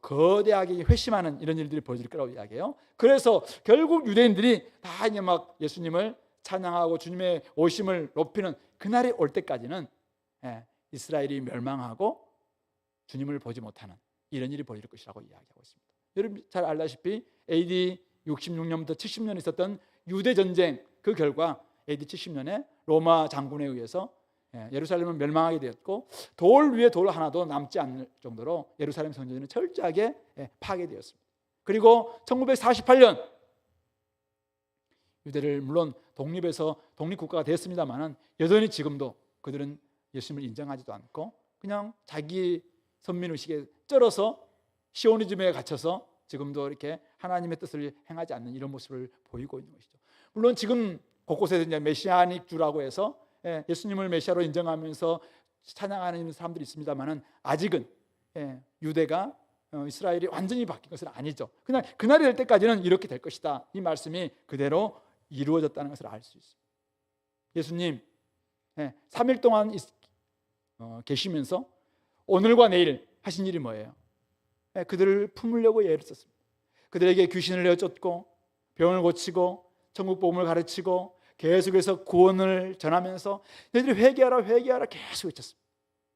거대하게 회심하는 이런 일들이 벌어질 거라고 이야기해요. 그래서 결국 유대인들이 다 이제 막 예수님을 찬양하고 주님의 오심을 높이는 그날이 올 때까지는 이스라엘이 멸망하고 주님을 보지 못하는 이런 일이 벌어질 것이라고 이야기하고 있습니다. 여러분 잘 알다시피 AD 66년부터 70년 있었던 유대 전쟁 그 결과 AD 70년에 로마 장군에 의해서 예루살렘은 멸망하게 되었고 돌 위에 돌 하나도 남지 않을 정도로 예루살렘 성전은 철저하게 파괴되었습니다. 그리고 1948년 유대를 물론 독립해서 독립국가가 됐습니다만 여전히 지금도 그들은 예수님을 인정하지도 않고 그냥 자기 선민의식에 쩔어서 시오니즘에 갇혀서 지금도 이렇게 하나님의 뜻을 행하지 않는 이런 모습을 보이고 있는 것이죠. 물론 지금 곳곳에서 이제 메시아닉주라고 해서 예수님을 메시아로 인정하면서 찬양하는 사람들이 있습니다만은 아직은 유대가 이스라엘이 완전히 바뀐 것은 아니죠. 그냥 그날이 될 때까지는 이렇게 될 것이다. 이 말씀이 그대로 이루어졌다는 것을 알 수 있습니다. 예수님 3일 동안 계시면서 오늘과 내일 하신 일이 뭐예요? 그들을 품으려고 애를 썼습니다. 그들에게 귀신을 내어쫓고 병을 고치고 천국 복음을 가르치고 계속해서 구원을 전하면서 너희들이 회개하라 회개하라 계속 외쳤습니다.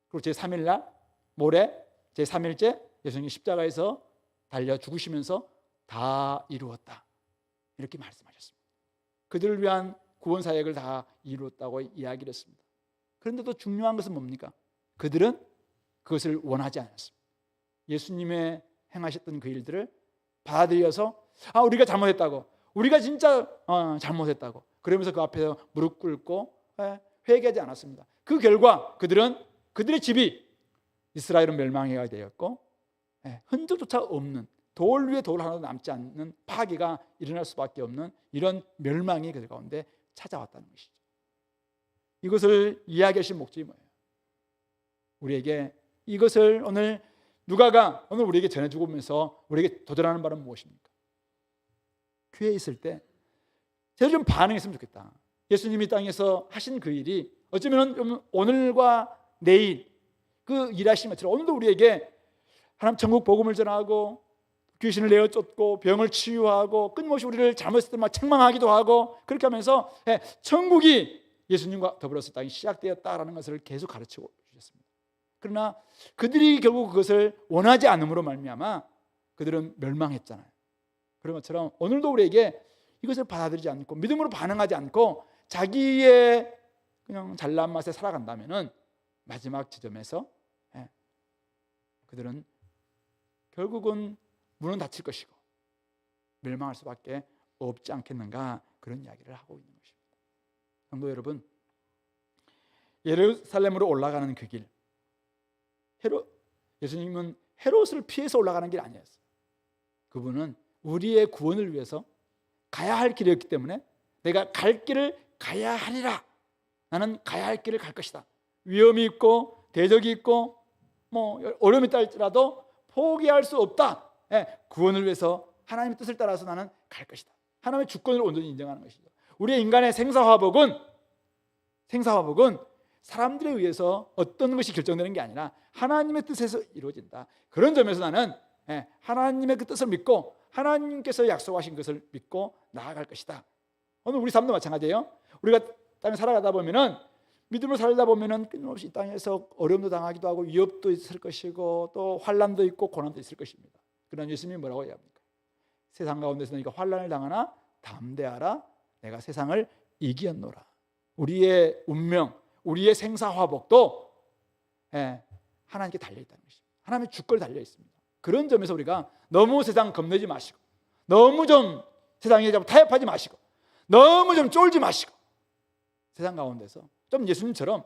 그리고 제3일 모레 제3일째 예수님이 십자가에서 달려 죽으시면서 다 이루었다 이렇게 말씀하셨습니다. 그들을 위한 구원 사역을 다 이루었다고 이야기를 했습니다. 그런데도 중요한 것은 뭡니까? 그들은 그것을 원하지 않았습니다. 예수님의 행하셨던 그 일들을 받아들여서 우리가 잘못했다고, 우리가 진짜 잘못했다고 그러면서 그 앞에서 무릎 꿇고 회개하지 않았습니다. 그 결과 그들의 집이 이스라엘은 멸망해야 되었고 흔적조차 없는 돌 위에 돌 하나도 남지 않는 파괴가 일어날 수밖에 없는 이런 멸망이 그들 가운데 찾아왔다는 것이죠. 이것을 이야기하신 목적이 뭐예요? 우리에게 이것을 오늘 누가가 오늘 우리에게 전해주고 오면서 우리에게 도전하는 바는 무엇입니까? 교회에 있을 때 제가 좀 반응했으면 좋겠다. 예수님이 땅에서 하신 그 일이 어쩌면 오늘과 내일 그 일하신 것처럼 오늘도 우리에게 하나님 천국 복음을 전하고 귀신을 내어쫓고 병을 치유하고 끊임없이 우리를 잘못했을 때 막 책망하기도 하고 그렇게 하면서 천국이 예수님과 더불어서 땅이 시작되었다라는 것을 계속 가르치고 주셨습니다. 그러나 그들이 결국 그것을 원하지 않음으로 말미암아 그들은 멸망했잖아요. 그런 것처럼 오늘도 우리에게 이것을 받아들이지 않고 믿음으로 반응하지 않고 자기의 그냥 잘난 맛에 살아간다면은 마지막 지점에서 그들은 결국은 문은 닫힐 것이고 멸망할 수밖에 없지 않겠는가 그런 이야기를 하고 있는 것입니다. 성도 여러분, 예루살렘으로 올라가는 그 길, 예수님은 헤롯을 피해서 올라가는 길 아니었어요. 그분은 우리의 구원을 위해서 가야 할 길이었기 때문에 내가 갈 길을 가야 하리라. 나는 가야 할 길을 갈 것이다. 위험이 있고 대적이 있고 어려움이 있다 할지라도 포기할 수 없다. 구원을 위해서 하나님의 뜻을 따라서 나는 갈 것이다. 하나님의 주권을 온전히 인정하는 것이죠. 우리의 인간의 생사화복은 사람들에 의해서 어떤 것이 결정되는 게 아니라 하나님의 뜻에서 이루어진다. 그런 점에서 나는 하나님의 그 뜻을 믿고 하나님께서 약속하신 것을 믿고 나아갈 것이다. 오늘 우리 삶도 마찬가지예요. 우리가 땅에 살아가다 보면은 믿음으로 살다 보면은 끊임없이 이 땅에서 어려움도 당하기도 하고 위협도 있을 것이고 또 환난도 있고 고난도 있을 것입니다. 그러나 예수님이 뭐라고 이야기합니까? 세상 가운데서 너희가 환난을 당하나 담대하라. 내가 세상을 이기었노라. 우리의 운명, 우리의 생사화복도 하나님께 달려있다는 것입니다. 하나님의 주권에 달려있습니다. 그런 점에서 우리가 너무 세상 겁내지 마시고 너무 좀 세상에 타협하지 마시고 너무 좀 쫄지 마시고 세상 가운데서 좀 예수님처럼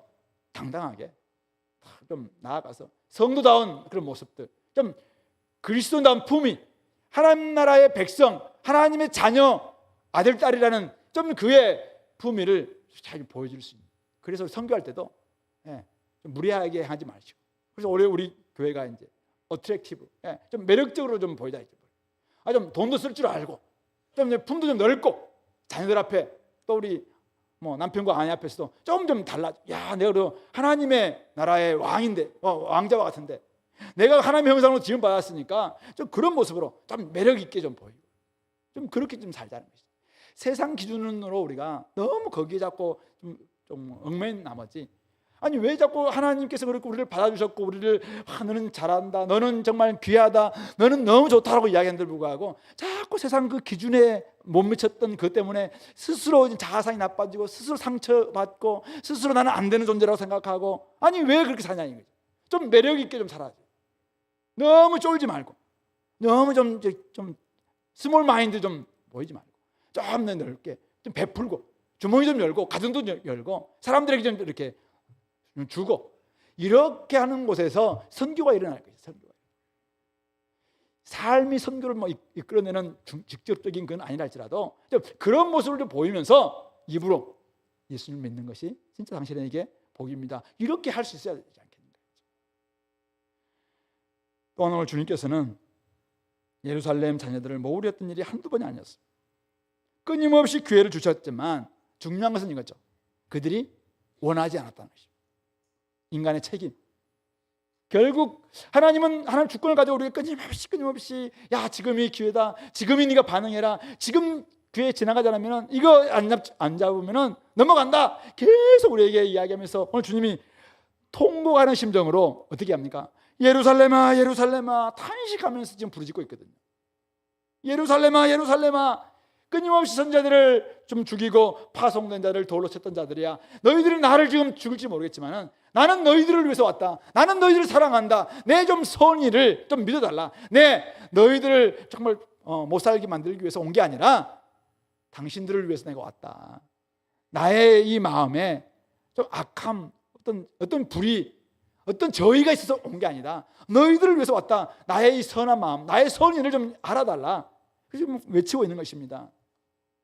당당하게 좀 나아가서 성도다운 그런 모습들, 좀 그리스도다운 품위, 하나님 나라의 백성, 하나님의 자녀, 아들, 딸이라는 좀 그의 품위를 잘 보여줄 수 있는. 그래서 선교할 때도 좀 무리하게 하지 마시고. 그래서 올해 우리 교회가 이제 어트랙티브, 좀 매력적으로 좀 보이자. 좀 돈도 쓸 줄 알고, 좀 품도 좀 넓고, 자녀들 앞에 또 우리 남편과 아내 앞에서도 좀 달라. 야, 내가 그 하나님의 나라의 왕인데, 왕자와 같은데, 내가 하나님의 형상으로 지음 받았으니까 좀 그런 모습으로 좀 매력 있게 좀 보이고, 좀 그렇게 좀 살자는 것이죠. 세상 기준으로 우리가 너무 거기에 잡고 좀 얽매인 나머지 아니 왜 자꾸 하나님께서 그렇게 우리를 받아주셨고 우리를 너는 잘한다, 너는 정말 귀하다, 너는 너무 좋다라고 이야기하는데 불구하고 자꾸 세상 그 기준에 못 미쳤던 그 때문에 스스로 자아상이 나빠지고 스스로 상처받고 스스로 나는 안 되는 존재라고 생각하고, 아니 왜 그렇게 사냐 이거죠. 좀 매력 있게 좀 살아야지. 너무 쫄지 말고, 너무 좀 스몰 마인드 좀 보이지 말고 좀 넓게 좀 베풀고 주머니 좀 열고 가정도 열고 사람들에게 좀 이렇게 주고, 이렇게 하는 곳에서 선교가 일어날 거예요. 선교가. 삶이 선교를 이끌어내는 직접적인 건 아니라 할지라도 그런 모습을 좀 보이면서 입으로 예수님을 믿는 것이 진짜 당신에게 복입니다, 이렇게 할 수 있어야 되지 않겠는가. 또 오늘 주님께서는 예루살렘 자녀들을 모으려던 일이 한두 번이 아니었습니다. 끊임없이 기회를 주셨지만 중요한 것은 이거죠. 그들이 원하지 않았다는 것이죠. 인간의 책임. 결국 하나님은 하나님 주권을 가지고 우리가 끊임없이 야 지금이 기회다, 지금이 네가 반응해라, 지금 기회 지나가지 않으면 이거 안 잡으면 넘어간다, 계속 우리에게 이야기하면서 오늘 주님이 통곡하는 심정으로 어떻게 합니까? 예루살렘아 예루살렘아 탄식하면서 지금 부르짖고 있거든요. 예루살렘아 예루살렘아, 끊임없이 선자들을 좀 죽이고 파송된 자를 돌로 쳤던 자들이야, 너희들이 나를 지금 죽일지 모르겠지만 나는 너희들을 위해서 왔다, 나는 너희들을 사랑한다, 내 좀 선의를 좀 믿어달라, 내 너희들을 정말 못 살게 만들기 위해서 온 게 아니라 당신들을 위해서 내가 왔다, 나의 이 마음에 좀 악함, 어떤 불이, 어떤 저의가 있어서 온 게 아니다, 너희들을 위해서 왔다, 나의 이 선한 마음, 나의 선의를 좀 알아달라, 그래서 외치고 있는 것입니다.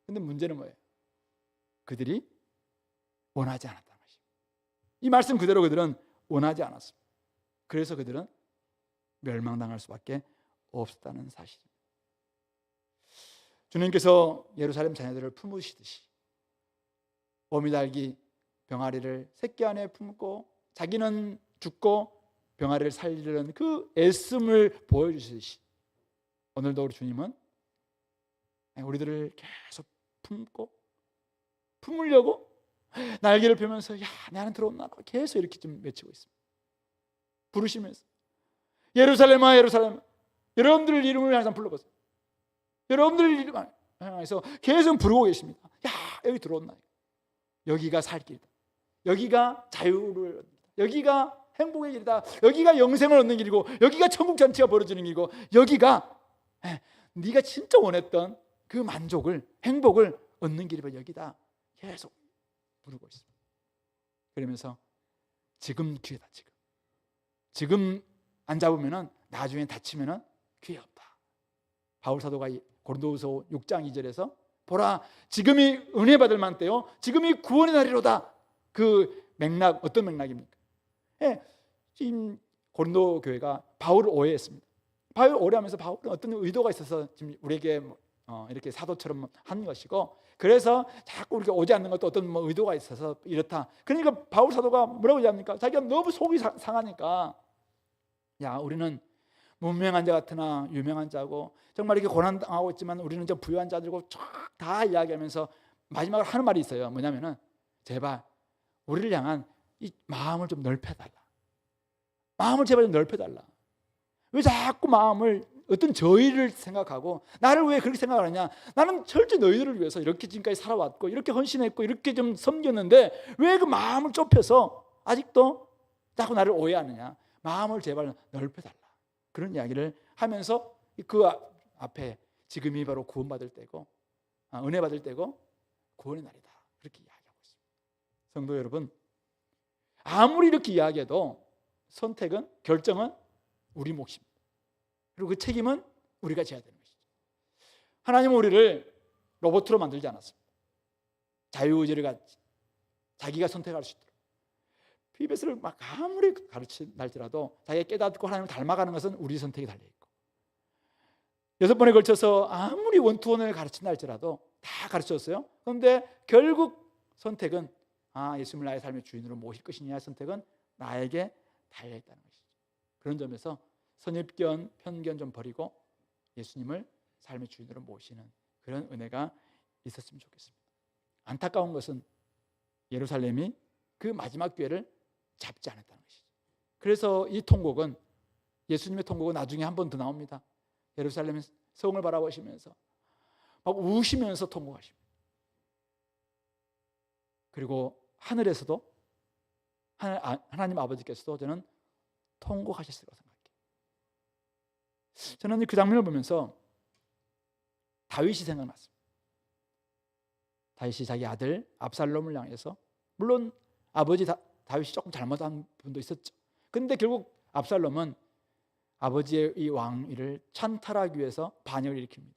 그런데 문제는 뭐예요? 그들이 원하지 않았다는 것입니다. 이 말씀 그대로 그들은 원하지 않았습니다. 그래서 그들은 멸망당할 수밖에 없었다는 사실입니다. 주님께서 예루살렘 자녀들을 품으시듯이 어미달기 병아리를 새끼 안에 품고 자기는 죽고 병아리를 살리려는 그 애씀을 보여주시듯이 오늘도 우리 주님은 우리들을 계속 품으려고 날개를 펴면서 야 내 안에 들어온다 계속 이렇게 좀 외치고 있습니다. 부르시면서 예루살렘아 예루살렘, 여러분들 이름을 항상 불러보세요. 여러분들 이름을 향해서 계속 부르고 계십니다. 야 여기 들어온다, 여기가 살 길이다, 여기가 자유를 얻는다, 여기가 행복의 길이다, 여기가 영생을 얻는 길이고, 여기가 천국 잔치가 벌어지는 길이고, 여기가 네가 진짜 원했던 그 만족을, 행복을 얻는 길이 바로 여기다, 계속 부르고 있습니다. 그러면서 지금 기회다, 지금 안 잡으면 나중에 다치면 기회 없다. 바울 사도가 고린도후서 6장 2절에서 보라 지금이 은혜 받을 만때요, 지금이 구원의 날이로다, 그 맥락 어떤 맥락입니까? 지금 고린도 교회가 바울을 오해했습니다. 바울을 오해하면서 바울은 어떤 의도가 있어서 지금 우리에게 이렇게 사도처럼 한 것이고, 그래서 자꾸 우리가 오지 않는 것도 어떤 의도가 있어서 이렇다. 그러니까 바울 사도가 뭐라고 얘기합니까? 자기가 너무 속이 상하니까 야 우리는 무명한 자 같으나 유명한 자고 정말 이렇게 고난당하고 있지만 우리는 좀 부유한 자들고 다 이야기하면서 마지막으로 하는 말이 있어요. 뭐냐면은 제발 우리를 향한 이 마음을 좀 넓혀달라, 마음을 제발 좀 넓혀달라. 왜 자꾸 마음을 어떤 저희를 생각하고 나를 왜 그렇게 생각하느냐, 나는 철저히 너희들을 위해서 이렇게 지금까지 살아왔고 이렇게 헌신했고 이렇게 좀 섬겼는데 왜 그 마음을 좁혀서 아직도 자꾸 나를 오해하느냐, 마음을 제발 넓혀달라, 그런 이야기를 하면서 그 앞에 지금이 바로 구원받을 때고 은혜 받을 때고 구원의 날이다, 그렇게 이야기하고 있습니다. 성도 여러분, 아무리 이렇게 이야기해도 선택은, 결정은 우리 몫입니다. 그리고 그 책임은 우리가 져야 되는 것이죠. 하나님은 우리를 로봇으로 만들지 않았습니다. 자유의지를 갖지, 자기가 선택할 수 있도록. PBS를 막 아무리 가르친달지라도 자기가 깨닫고 하나님을 닮아가는 것은 우리 선택이 달려있고, 6번에 걸쳐서 아무리 원투원을 가르친다 할지라도 다 가르쳤어요. 그런데 결국 선택은 예수님을 나의 삶의 주인으로 모실 것이냐, 선택은 나에게 달려있다는 것이죠. 그런 점에서 선입견, 편견 좀 버리고 예수님을 삶의 주인으로 모시는 그런 은혜가 있었으면 좋겠습니다. 안타까운 것은 예루살렘이 그 마지막 기회를 잡지 않았다는 것이죠. 그래서 이 통곡은, 예수님의 통곡은 나중에 한 번 더 나옵니다. 예루살렘 성을 바라보시면서 막 우시면서 통곡하십니다. 그리고 하늘에서도 하나님 아버지께서도 저는 통곡하셨을 거라고 생각해요. 저는 그 장면을 보면서 다윗이 생각났습니다. 다윗이 자기 아들 압살롬을 향해서, 물론 아버지 다윗이 조금 잘못한 부분도 있었죠. 근데 결국 압살롬은 아버지의 이 왕위를 찬탈하기 위해서 반역을 일으킵니다.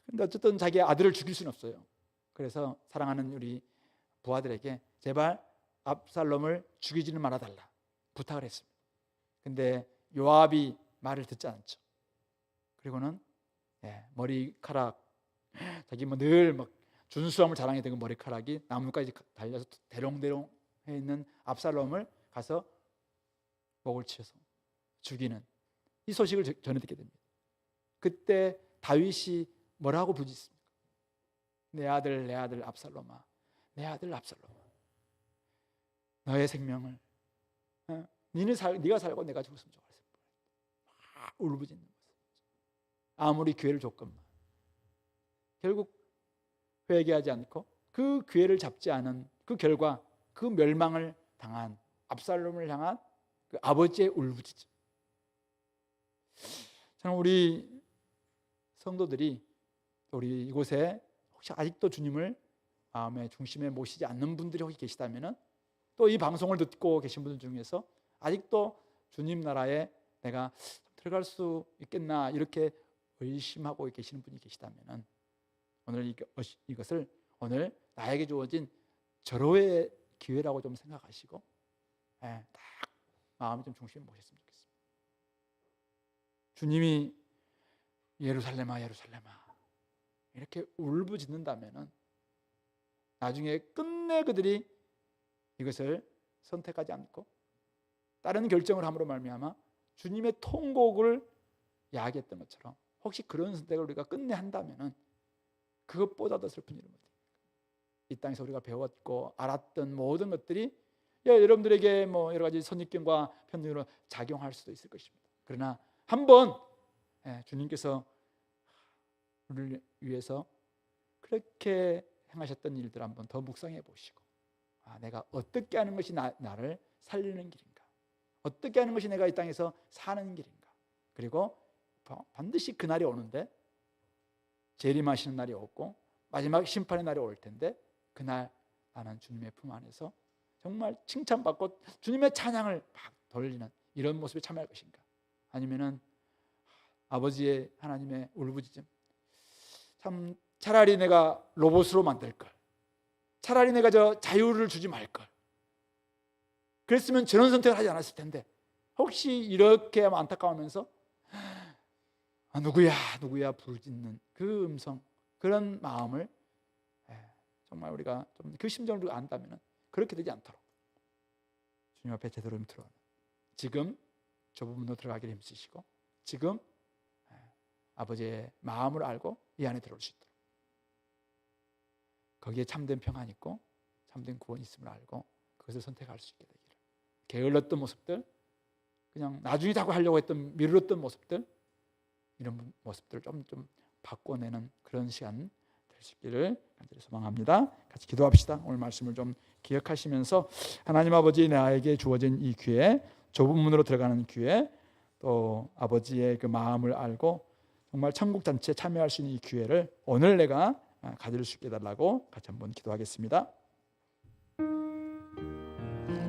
근데 어쨌든 자기 아들을 죽일 수는 없어요. 그래서 사랑하는 우리 부하들에게 제발 압살롬을 죽이지는 말아달라 부탁을 했습니다. 근데 요압이 말을 듣지 않죠. 그리고는 머리카락, 자기 뭐 늘 막 준수함을 자랑했던 그 머리카락이 나무까지 달려서 대롱대롱 해 있는 압살롬을 가서 목을 치어서 죽이는 이 소식을 전해 듣게 됩니다. 그때 다윗이 뭐라고 부르짖습니까? 내 아들 압살롬아, 내 아들 압살롬아, 너의 생명을 네가 살고 내가 죽었으면 좋겠어. 울부짖는 모습. 아무리 기회를 줬건만 결국 회개하지 않고 그 기회를 잡지 않은 그 결과, 그 멸망을 당한 압살롬을 향한 그 아버지의 울부짖음. 저는 우리 성도들이, 우리 이곳에 혹시 아직도 주님을 마음의 중심에 모시지 않는 분들이 혹시 계시다면, 또 이 방송을 듣고 계신 분들 중에서 아직도 주님 나라에 내가 들어갈 수 있겠나 이렇게 의심하고 계시는 분이 계시다면, 오늘 이것을 오늘 나에게 주어진 절호의 기회라고 좀 생각하시고 딱 마음이 좀 중심에 모셨으면 좋겠습니다. 주님이 예루살렘아 예루살렘아 이렇게 울부짖는다면 나중에 끝내 그들이 이것을 선택하지 않고 다른 결정을 함으로 말미암아 주님의 통곡을 야기했던 것처럼, 혹시 그런 선택을 우리가 끝내 한다면 그것보다 더 슬픈 일은 뭐입니까? 이 땅에서 우리가 배웠고 알았던 모든 것들이 여러분들에게 뭐 여러 가지 선입견과 편견으로 작용할 수도 있을 것입니다. 그러나 한번 주님께서 우리를 위해서 그렇게 행하셨던 일들 한번 더 묵상해 보시고, 내가 어떻게 하는 것이 나를 살리는 길인가, 어떻게 하는 것이 내가 이 땅에서 사는 길인가. 그리고 반드시 그날이 오는데, 재림하시는 날이 오고 마지막 심판의 날이 올 텐데, 그날 나는 주님의 품 안에서 정말 칭찬받고 주님의 찬양을 막 돌리는 이런 모습에 참여할 것인가, 아니면은 아버지의 하나님의 울부짖음, 참 차라리 내가 로봇으로 만들 걸, 차라리 내가 저 자유를 주지 말 걸, 그랬으면 저런 선택을 하지 않았을 텐데, 혹시 이렇게 안타까우면서 누구야 부르짖는 그 음성, 그런 마음을 정말 우리가 좀 그 심정을 안다면 그렇게 되지 않도록 주님 앞에 제대로 들어오는, 지금 저 부분으로 들어가기를 힘쓰시고, 지금 아버지의 마음을 알고 이 안에 들어올 수 있도록, 거기에 참된 평안이 있고 참된 구원이 있음을 알고 그것을 선택할 수 있게 되기를, 게을렀던 모습들, 그냥 나중에 자꾸 하려고 했던 미루었던 모습들, 이런 모습들을 좀 바꿔내는 그런 시간 될 수 있기를 간절히 소망합니다. 같이 기도합시다. 오늘 말씀을 좀 기억하시면서 하나님 아버지, 나에게 주어진 이 기회, 좁은 문으로 들어가는 기회, 또 아버지의 그 마음을 알고 정말 천국 잔치에 참여할 수 있는 이 기회를 오늘 내가 가질 수 있게 해달라고 같이 한번 기도하겠습니다.